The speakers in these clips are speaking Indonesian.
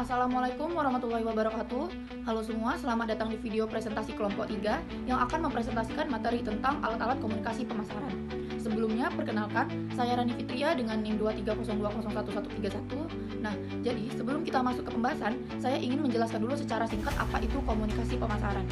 Assalamualaikum warahmatullahi wabarakatuh. Halo semua, selamat datang di video presentasi kelompok 3 yang akan mempresentasikan materi tentang alat-alat komunikasi pemasaran. Sebelumnya, perkenalkan, saya Rani Fitria dengan NIM 230201131. Nah, jadi sebelum kita masuk ke pembahasan, saya ingin menjelaskan dulu secara singkat apa itu komunikasi pemasaran.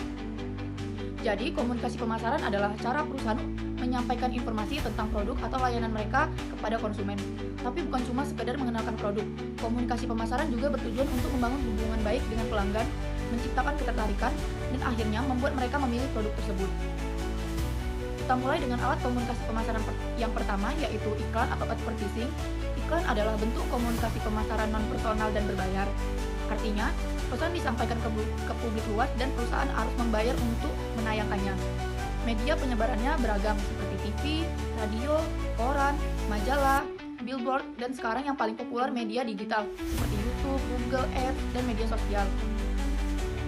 Jadi, komunikasi pemasaran adalah cara perusahaan menyampaikan informasi tentang produk atau layanan mereka kepada konsumen. Tapi bukan cuma sekedar mengenalkan produk. Komunikasi pemasaran juga bertujuan untuk membangun hubungan baik dengan pelanggan, menciptakan ketertarikan, dan akhirnya membuat mereka memilih produk tersebut. Kita mulai dengan alat komunikasi pemasaran yang pertama, yaitu iklan atau advertising. Iklan adalah bentuk komunikasi pemasaran non-personal dan berbayar. Artinya, pesan disampaikan ke publik luas dan perusahaan harus membayar untuk menayangkannya. Media penyebarannya beragam seperti TV, radio, koran, majalah, billboard, dan sekarang yang paling populer media digital seperti YouTube, Google Ads, dan media sosial.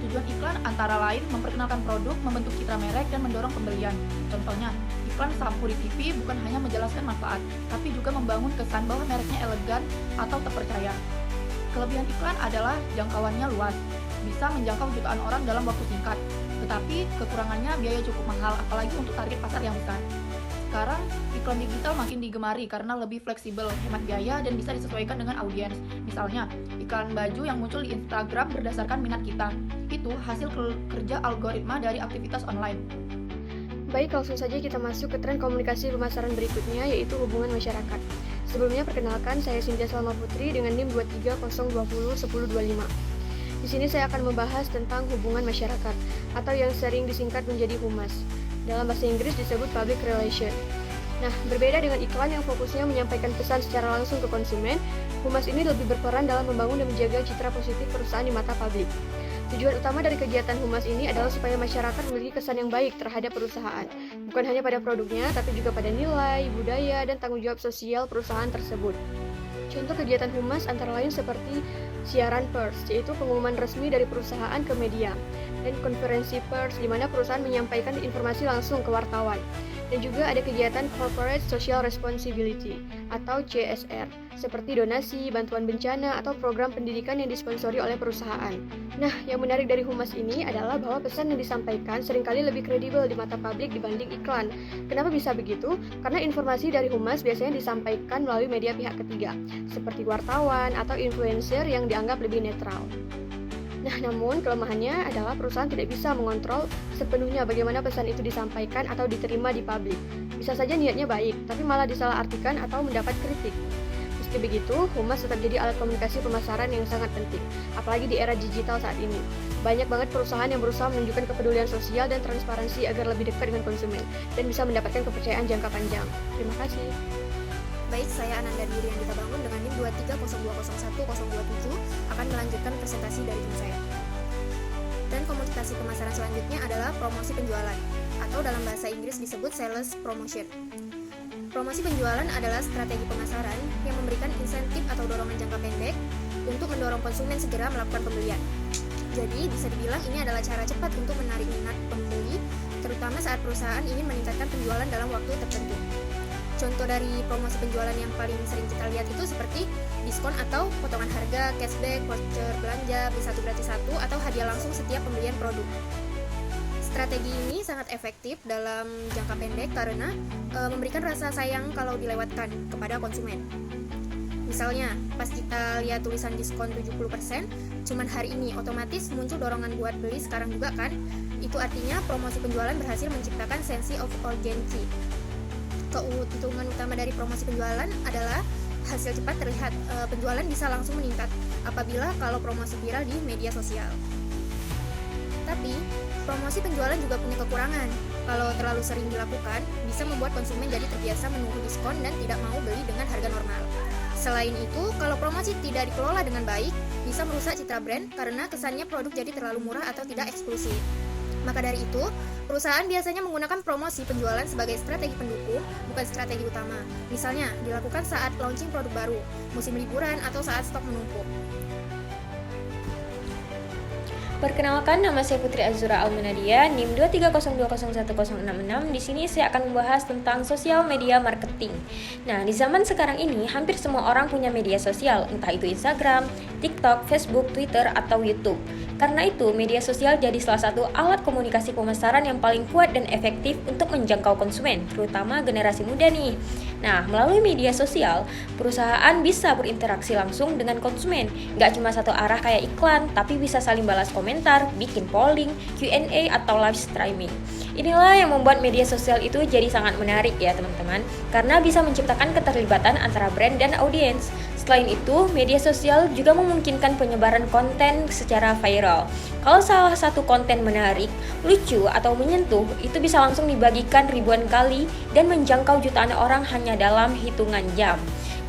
Tujuan iklan antara lain memperkenalkan produk, membentuk citra merek, dan mendorong pembelian. Contohnya, iklan sampo di TV bukan hanya menjelaskan manfaat, tapi juga membangun kesan bahwa mereknya elegan atau terpercaya. Kelebihan iklan adalah jangkauannya luas, bisa menjangkau jutaan orang dalam waktu singkat. Tetapi kekurangannya biaya cukup mahal, apalagi untuk target pasar yang besar. Sekarang, iklan digital makin digemari karena lebih fleksibel, hemat biaya, dan bisa disesuaikan dengan audiens. Misalnya, iklan baju yang muncul di Instagram berdasarkan minat kita. Itu hasil kerja algoritma dari aktivitas online. Baik, langsung saja kita masuk ke tren komunikasi pemasaran berikutnya, yaitu hubungan masyarakat. Sebelumnya, perkenalkan, saya Cynthia Salma Putri dengan NIM 230201025. Di sini saya akan membahas tentang hubungan masyarakat, atau yang sering disingkat menjadi humas. Dalam bahasa Inggris disebut public relation. Nah, berbeda dengan iklan yang fokusnya menyampaikan pesan secara langsung ke konsumen, humas ini lebih berperan dalam membangun dan menjaga citra positif perusahaan di mata publik. Tujuan utama dari kegiatan humas ini adalah supaya masyarakat memiliki kesan yang baik terhadap perusahaan, bukan hanya pada produknya, tapi juga pada nilai, budaya, dan tanggung jawab sosial perusahaan tersebut. Contoh kegiatan humas antara lain seperti siaran pers, yaitu pengumuman resmi dari perusahaan ke media, dan konferensi pers di mana perusahaan menyampaikan informasi langsung ke wartawan. Dan juga ada kegiatan Corporate Social Responsibility atau CSR, seperti donasi, bantuan bencana, atau program pendidikan yang disponsori oleh perusahaan. Nah, yang menarik dari humas ini adalah bahwa pesan yang disampaikan seringkali lebih kredibel di mata publik dibanding iklan. Kenapa bisa begitu? Karena informasi dari humas biasanya disampaikan melalui media pihak ketiga, seperti wartawan atau influencer yang dianggap lebih netral. Nah, namun kelemahannya adalah perusahaan tidak bisa mengontrol sepenuhnya bagaimana pesan itu disampaikan atau diterima di publik. Bisa saja niatnya baik, tapi malah disalahartikan atau mendapat kritik. Meski begitu, humas tetap jadi alat komunikasi pemasaran yang sangat penting, apalagi di era digital saat ini. Banyak banget perusahaan yang berusaha menunjukkan kepedulian sosial dan transparansi agar lebih dekat dengan konsumen, dan bisa mendapatkan kepercayaan jangka panjang. Terima kasih. Baik, saya Ananda Diri yang kita bangun dengan NIM 230201027 akan melanjutkan presentasi dari tim saya. Dan komunikasi pemasaran selanjutnya adalah promosi penjualan, atau dalam bahasa Inggris disebut sales promotion. Promosi penjualan adalah strategi pemasaran yang memberikan insentif atau dorongan jangka pendek untuk mendorong konsumen segera melakukan pembelian. Jadi, bisa dibilang ini adalah cara cepat untuk menarik minat pembeli, terutama saat perusahaan ingin meningkatkan penjualan dalam waktu tertentu. Contoh dari promosi penjualan yang paling sering kita lihat itu seperti diskon atau potongan harga, cashback, voucher belanja, beli satu gratis satu, atau hadiah langsung setiap pembelian produk. Strategi ini sangat efektif dalam jangka pendek karena memberikan rasa sayang kalau dilewatkan kepada konsumen. Misalnya, pas kita lihat tulisan diskon 70%, cuman hari ini otomatis muncul dorongan buat beli sekarang juga kan? Itu artinya promosi penjualan berhasil menciptakan sense of urgency. Keuntungan utama dari promosi penjualan adalah hasil cepat terlihat, penjualan bisa langsung meningkat apabila kalau promosi viral di media sosial. Tapi, promosi penjualan juga punya kekurangan. Kalau terlalu sering dilakukan, bisa membuat konsumen jadi terbiasa menunggu diskon dan tidak mau beli dengan harga normal. Selain itu, kalau promosi tidak dikelola dengan baik, bisa merusak citra brand karena kesannya produk jadi terlalu murah atau tidak eksklusif. Maka dari itu, perusahaan biasanya menggunakan promosi penjualan sebagai strategi pendukung, bukan strategi utama. Misalnya, dilakukan saat launching produk baru, musim liburan, atau saat stok menumpuk. Perkenalkan, nama saya Putri Azura Almunadia, NIM 230201066. Di sini saya akan membahas tentang sosial media marketing. Nah, di zaman sekarang ini, hampir semua orang punya media sosial, entah itu Instagram, TikTok, Facebook, Twitter, atau YouTube. Karena itu, media sosial jadi salah satu alat komunikasi pemasaran yang paling kuat dan efektif untuk menjangkau konsumen, terutama generasi muda nih. Nah, melalui media sosial, perusahaan bisa berinteraksi langsung dengan konsumen. Nggak cuma satu arah kayak iklan, tapi bisa saling balas komentar, bikin polling, Q&A, atau live streaming. Inilah yang membuat media sosial itu jadi sangat menarik ya teman-teman, karena bisa menciptakan keterlibatan antara brand dan audiens. Selain itu, media sosial juga memungkinkan penyebaran konten secara viral. Kalau salah satu konten menarik, lucu, atau menyentuh, itu bisa langsung dibagikan ribuan kali dan menjangkau jutaan orang hanya dalam hitungan jam.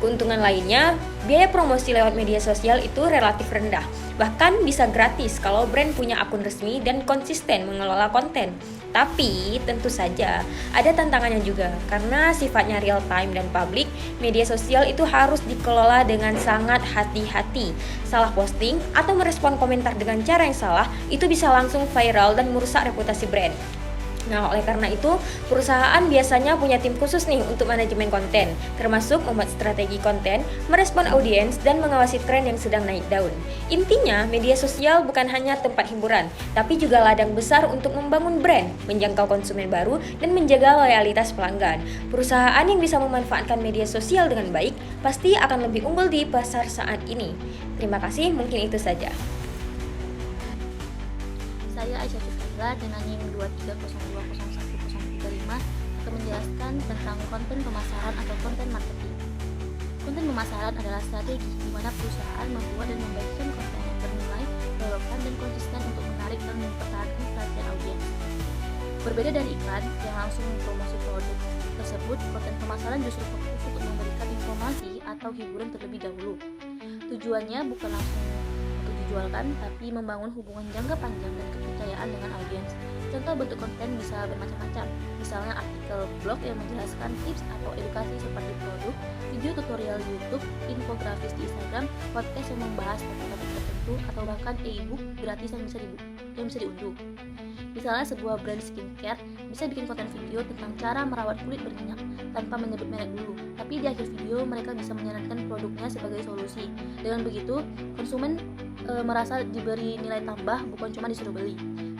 Keuntungan lainnya, biaya promosi lewat media sosial itu relatif rendah. Bahkan bisa gratis kalau brand punya akun resmi dan konsisten mengelola konten. Tapi tentu saja ada tantangannya juga, karena sifatnya real time dan publik, media sosial itu harus dikelola dengan sangat hati-hati. Salah posting atau merespon komentar dengan cara yang salah itu bisa langsung viral dan merusak reputasi brand. Nah, oleh karena itu, perusahaan biasanya punya tim khusus nih untuk manajemen konten, termasuk membuat strategi konten, merespon audiens, dan mengawasi tren yang sedang naik daun. Intinya, media sosial bukan hanya tempat hiburan, tapi juga ladang besar untuk membangun brand, menjangkau konsumen baru, dan menjaga loyalitas pelanggan. Perusahaan yang bisa memanfaatkan media sosial dengan baik, pasti akan lebih unggul di pasar saat ini. Terima kasih, mungkin itu saja. Saya Aisyah Cukandra dengan NIM 230201035 akan menjelaskan tentang konten pemasaran atau konten marketing. Konten pemasaran adalah strategi di mana perusahaan membuat dan membagikan konten yang bernilai, relevan, dan konsisten untuk menarik dan mempertahankan perhatian audiens. Berbeda dari iklan yang langsung mempromosi produk tersebut, konten pemasaran justru fokus untuk memberikan informasi atau hiburan terlebih dahulu. Tujuannya bukan langsung dijualkan, tapi membangun hubungan jangka panjang dan kepercayaan dengan audiens. Contoh bentuk konten bisa bermacam-macam, misalnya artikel blog yang menjelaskan tips atau edukasi seperti produk, video tutorial YouTube, infografis di Instagram, podcast yang membahas topik-topik tertentu, atau bahkan e-book gratis yang bisa diunduh. Misalnya sebuah brand skincare bisa bikin konten video tentang cara merawat kulit berminyak tanpa menyebut merek dulu, tapi di akhir video mereka bisa menyarankan produknya sebagai solusi. Dengan begitu, konsumen merasa diberi nilai tambah, bukan cuma disuruh beli.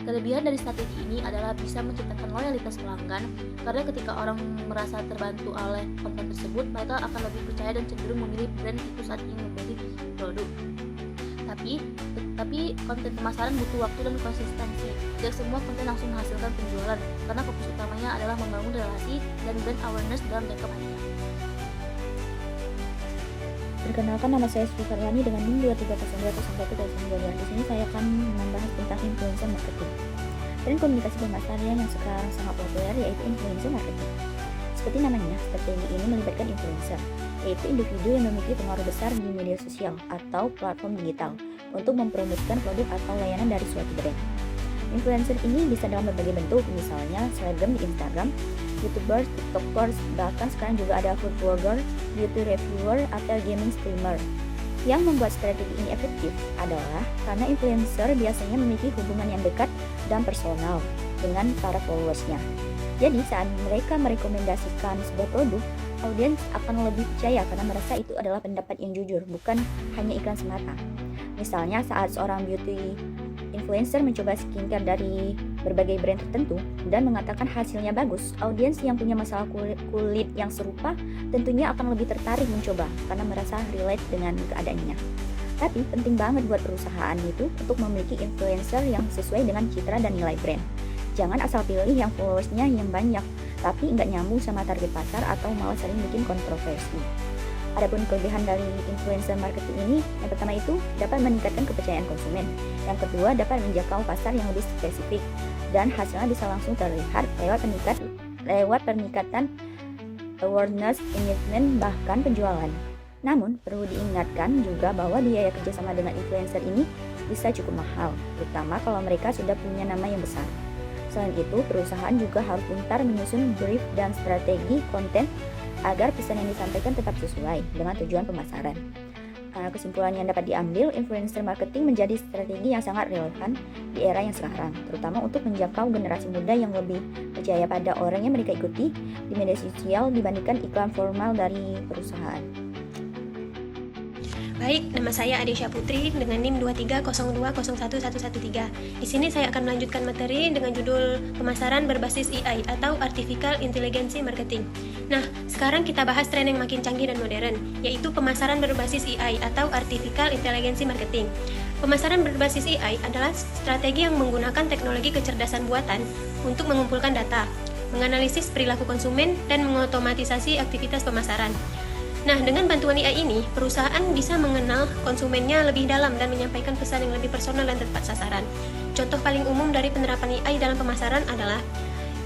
Kelebihan dari strategi ini adalah bisa menciptakan loyalitas pelanggan, karena ketika orang merasa terbantu oleh konten tersebut, mereka akan lebih percaya dan cenderung memilih brand itu saat ingin membeli produk. Tapi konten pemasaran butuh waktu dan konsistensi. Tidak semua konten langsung menghasilkan penjualan, karena fokus utamanya adalah membangun relasi dan brand awareness dalam jangka panjang. Perkenalkan, nama saya Sri Karyani dengan NIM 230201022. Di sini saya akan membahas tentang influencer marketing. Tren komunikasi pemasaran yang sekarang sangat populer yaitu influencer marketing. Seperti namanya, strategi ini melibatkan influencer, yaitu individu yang memiliki pengaruh besar di media sosial atau platform digital untuk mempromosikan produk atau layanan dari suatu brand. Influencer ini bisa dalam berbagai bentuk, misalnya selebgram di Instagram, YouTubers, TikTokers, bahkan sekarang juga ada food blogger, beauty reviewer, atau gaming streamer. Yang membuat strategi ini efektif adalah karena influencer biasanya memiliki hubungan yang dekat dan personal dengan para followersnya. Jadi saat mereka merekomendasikan sebuah produk, audiens akan lebih percaya karena merasa itu adalah pendapat yang jujur, bukan hanya iklan semata. Misalnya saat seorang beauty influencer mencoba skincare dari berbagai brand tertentu dan mengatakan hasilnya bagus, audiens yang punya masalah kulit yang serupa tentunya akan lebih tertarik mencoba karena merasa relate dengan keadaannya. Tapi penting banget buat perusahaan itu untuk memiliki influencer yang sesuai dengan citra dan nilai brand. Jangan asal pilih yang followersnya yang banyak, tapi nggak nyambung sama target pasar atau malah sering bikin kontroversi. Adapun kelebihan dari influencer marketing ini, yang pertama itu dapat meningkatkan kepercayaan konsumen. Yang kedua, dapat menjangkau pasar yang lebih spesifik dan hasilnya bisa langsung terlihat lewat peningkatan awareness, engagement, bahkan penjualan. Namun, perlu diingatkan juga bahwa biaya kerjasama dengan influencer ini bisa cukup mahal, terutama kalau mereka sudah punya nama yang besar. Selain itu, perusahaan juga harus pintar menyusun brief dan strategi konten agar pesan yang disampaikan tetap sesuai dengan tujuan pemasaran. Kesimpulan yang dapat diambil, influencer marketing menjadi strategi yang sangat relevan di era yang sekarang, terutama untuk menjangkau generasi muda yang lebih percaya pada orang yang mereka ikuti di media sosial dibandingkan iklan formal dari perusahaan. Baik, nama saya Adesya Putri dengan NIM 2302011113. Di sini saya akan melanjutkan materi dengan judul pemasaran berbasis AI atau Artificial Intelligence Marketing. Nah, sekarang kita bahas tren yang makin canggih dan modern, yaitu pemasaran berbasis AI atau Artificial Intelligence Marketing. Pemasaran berbasis AI adalah strategi yang menggunakan teknologi kecerdasan buatan untuk mengumpulkan data, menganalisis perilaku konsumen, dan mengotomatisasi aktivitas pemasaran. Nah, dengan bantuan AI ini, perusahaan bisa mengenal konsumennya lebih dalam dan menyampaikan pesan yang lebih personal dan tepat sasaran. Contoh paling umum dari penerapan AI dalam pemasaran adalah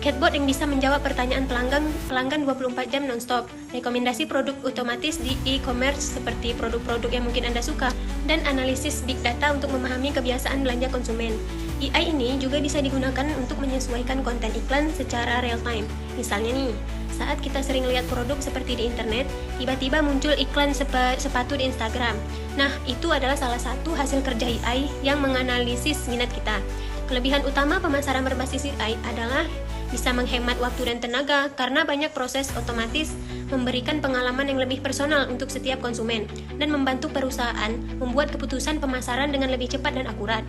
chatbot yang bisa menjawab pertanyaan pelanggan 24 jam nonstop, rekomendasi produk otomatis di e-commerce seperti produk-produk yang mungkin Anda suka, dan analisis big data untuk memahami kebiasaan belanja konsumen. AI ini juga bisa digunakan untuk menyesuaikan konten iklan secara real time. Misalnya nih, saat kita sering lihat produk seperti di internet, tiba-tiba muncul iklan sepatu di Instagram. Nah, itu adalah salah satu hasil kerja AI yang menganalisis minat kita. Kelebihan utama pemasaran berbasis AI adalah bisa menghemat waktu dan tenaga karena banyak proses otomatis, memberikan pengalaman yang lebih personal untuk setiap konsumen, dan membantu perusahaan membuat keputusan pemasaran dengan lebih cepat dan akurat.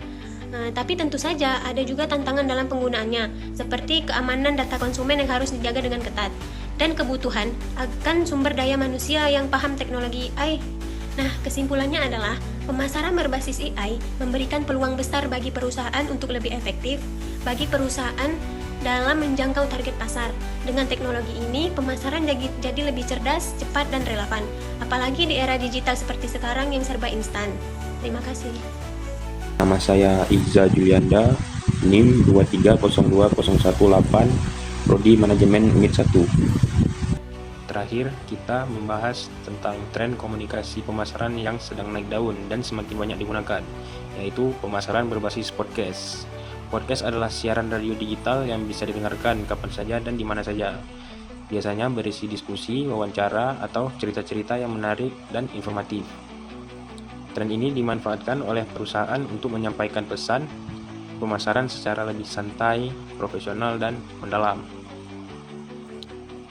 Tapi tentu saja ada juga tantangan dalam penggunaannya, seperti keamanan data konsumen yang harus dijaga dengan ketat, dan kebutuhan akan sumber daya manusia yang paham teknologi AI. Nah, kesimpulannya adalah pemasaran berbasis AI memberikan peluang besar bagi perusahaan untuk lebih efektif, bagi perusahaan dalam menjangkau target pasar. Dengan teknologi ini, pemasaran jadi lebih cerdas, cepat, dan relevan, apalagi di era digital seperti sekarang yang serba instan. Terima kasih. Nama saya Iza Julianda, NIM 2302018, Prodi Manajemen Unit 1. Terakhir, kita membahas tentang tren komunikasi pemasaran yang sedang naik daun dan semakin banyak digunakan, yaitu pemasaran berbasis podcast. Podcast adalah siaran radio digital yang bisa didengarkan kapan saja dan di mana saja. Biasanya berisi diskusi, wawancara, atau cerita-cerita yang menarik dan informatif. Tren ini dimanfaatkan oleh perusahaan untuk menyampaikan pesan pemasaran secara lebih santai, profesional, dan mendalam.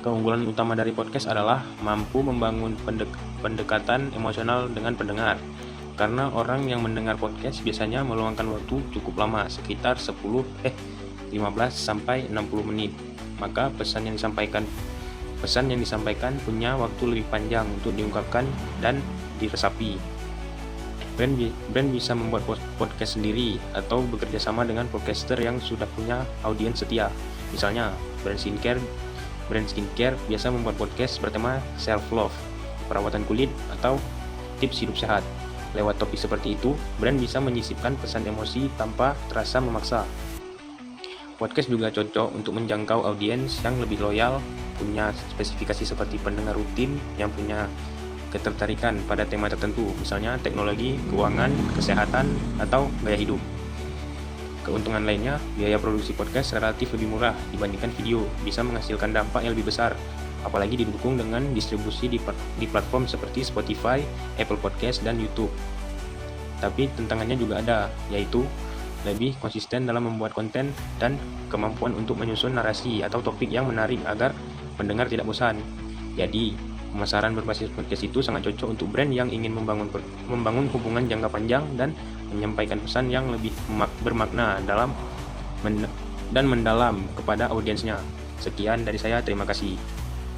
Keunggulan utama dari podcast adalah mampu membangun pendekatan emosional dengan pendengar. Karena orang yang mendengar podcast biasanya meluangkan waktu cukup lama, sekitar 15 sampai 60 menit. Maka pesan yang disampaikan punya waktu lebih panjang untuk diungkapkan dan diresapi. Brand bisa membuat podcast sendiri atau bekerja sama dengan podcaster yang sudah punya audiens setia. Misalnya, brand skincare biasa membuat podcast bertema self-love, perawatan kulit, atau tips hidup sehat. Lewat topik seperti itu, brand bisa menyisipkan pesan emosi tanpa terasa memaksa. Podcast juga cocok untuk menjangkau audiens yang lebih loyal, punya spesifikasi seperti pendengar rutin yang punya ketertarikan pada tema tertentu, misalnya teknologi, keuangan, kesehatan, atau gaya hidup. Keuntungan lainnya, biaya produksi podcast relatif lebih murah dibandingkan video, bisa menghasilkan dampak yang lebih besar, apalagi didukung dengan distribusi di platform seperti Spotify, Apple Podcast, dan YouTube. Tapi tantangannya juga ada, yaitu lebih konsisten dalam membuat konten dan kemampuan untuk menyusun narasi atau topik yang menarik agar pendengar tidak bosan. Jadi, pemasaran berbasis podcast itu sangat cocok untuk brand yang ingin membangun hubungan jangka panjang dan menyampaikan pesan yang lebih bermakna dan mendalam kepada audiensnya. Sekian dari saya, terima kasih.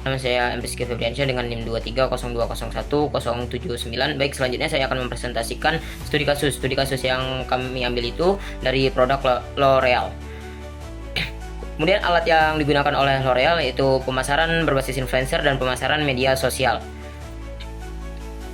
Nama saya Rizky Febriansyah dengan NIM 230201079. Baik, selanjutnya saya akan mempresentasikan studi kasus yang kami ambil itu dari produk L'Oreal. Kemudian alat yang digunakan oleh L'Oreal yaitu pemasaran berbasis influencer dan pemasaran media sosial.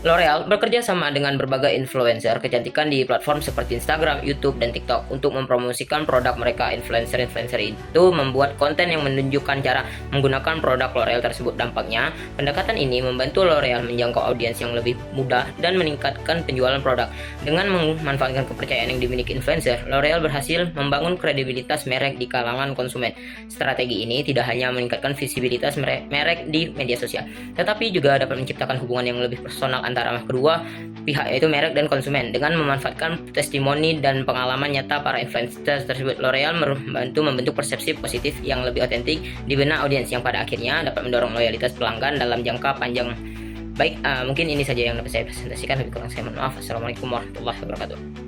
L'Oreal bekerja sama dengan berbagai influencer kecantikan di platform seperti Instagram, YouTube, dan TikTok untuk mempromosikan produk mereka. Influencer itu membuat konten yang menunjukkan cara menggunakan produk L'Oreal tersebut. Dampaknya, pendekatan ini membantu L'Oreal menjangkau audiens yang lebih mudah dan meningkatkan penjualan produk. Dengan memanfaatkan kepercayaan yang dimiliki influencer, L'Oreal berhasil membangun kredibilitas merek di kalangan konsumen. Strategi ini tidak hanya meningkatkan visibilitas merek di media sosial, tetapi juga dapat menciptakan hubungan yang lebih personal antara kedua pihak, yaitu merek dan konsumen. Dengan memanfaatkan testimoni dan pengalaman nyata para influencer tersebut, L'Oreal membentuk persepsi positif yang lebih otentik di benak audiens yang pada akhirnya dapat mendorong loyalitas pelanggan dalam jangka panjang. Baik, mungkin ini saja yang dapat saya presentasikan. Lebih kurang saya mohon maaf. Assalamualaikum warahmatullahi wabarakatuh.